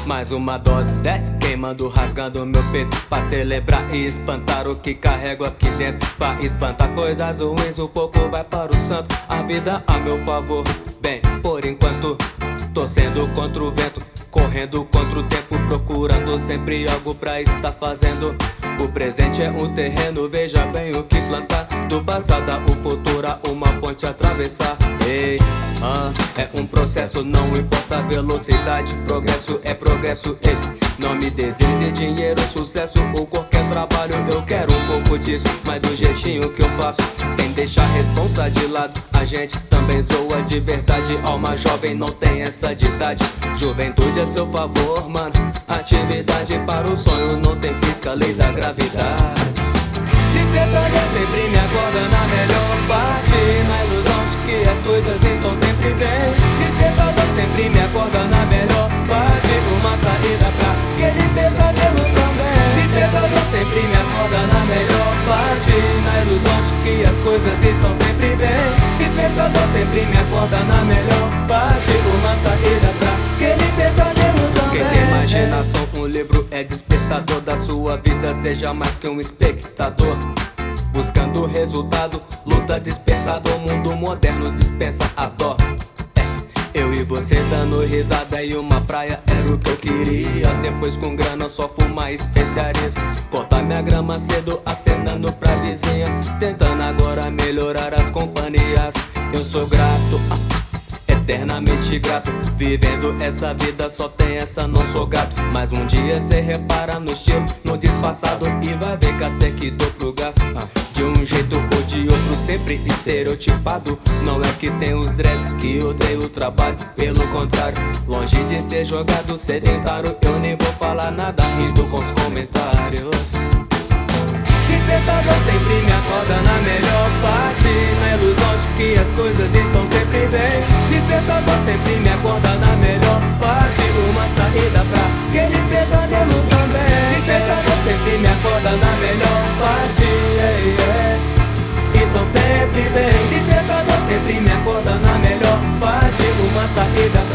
Mais uma dose desce, queimando, rasgando meu peito, pra celebrar e espantar o que carrego aqui dentro. Pra espantar coisas ruins, um pouco vai para o santo. A vida a meu favor, bem, por enquanto torcendo contra o vento, correndo contra o tempo, procurando sempre algo pra estar fazendo. O presente é um terreno, veja bem o que plantar. Do passado ao futuro, uma ponte a atravessar. Ei, é um processo, não importa a velocidade. Progresso é progresso, ei. Não me deseje dinheiro, sucesso ou qualquer trabalho. Eu quero um pouco disso, mas do jeitinho que eu faço, sem deixar a responsa de lado. A gente também zoa de verdade. Alma jovem não tem essa de idade. Juventude a seu favor, mano. Atividade para o sonho, não tem física, lei da gravidade. Despertador sempre me acorda na melhor parte, na ilusão de que as coisas estão sempre bem. Despertador sempre me acorda na melhor parte, uma saída pra aquele pesadelo também. Despertador sempre me acorda na melhor parte, na ilusão de que as coisas estão sempre bem. Despertador sempre me acorda na melhor parte, uma saída pra aquele pesadelo também. Quem tem imaginação, um livro é despertador da sua vida. Seja mais que um espectador, buscando resultado, luta despertador. Mundo moderno dispensa a dó. Eu e você dando risada e uma praia era o que eu queria. Depois com grana só fumar especiarias, cortar minha grama cedo, acenando pra vizinha, tentando agora melhorar as companhias. Eu sou grato, eternamente grato, vivendo essa vida, só tem essa, não sou gato. Mas um dia cê repara no estilo, no disfarçado, e vai ver que até que dou pro gasto. De um jeito ou de outro, sempre estereotipado. Não é que tem os dreads que odeio o trabalho, pelo contrário, longe de ser jogado, sedentário. Eu nem vou falar nada, rindo com os comentários. Despertador sempre me acorda na melhor parte, na ilusão de que as coisas estão sempre bem. Despertador sempre me acorda na melhor parte, uma saída pra aquele pesadelo também. Despertador sempre me acorda na melhor parte, estão sempre bem. Despertador sempre me acorda na melhor parte, uma saída pra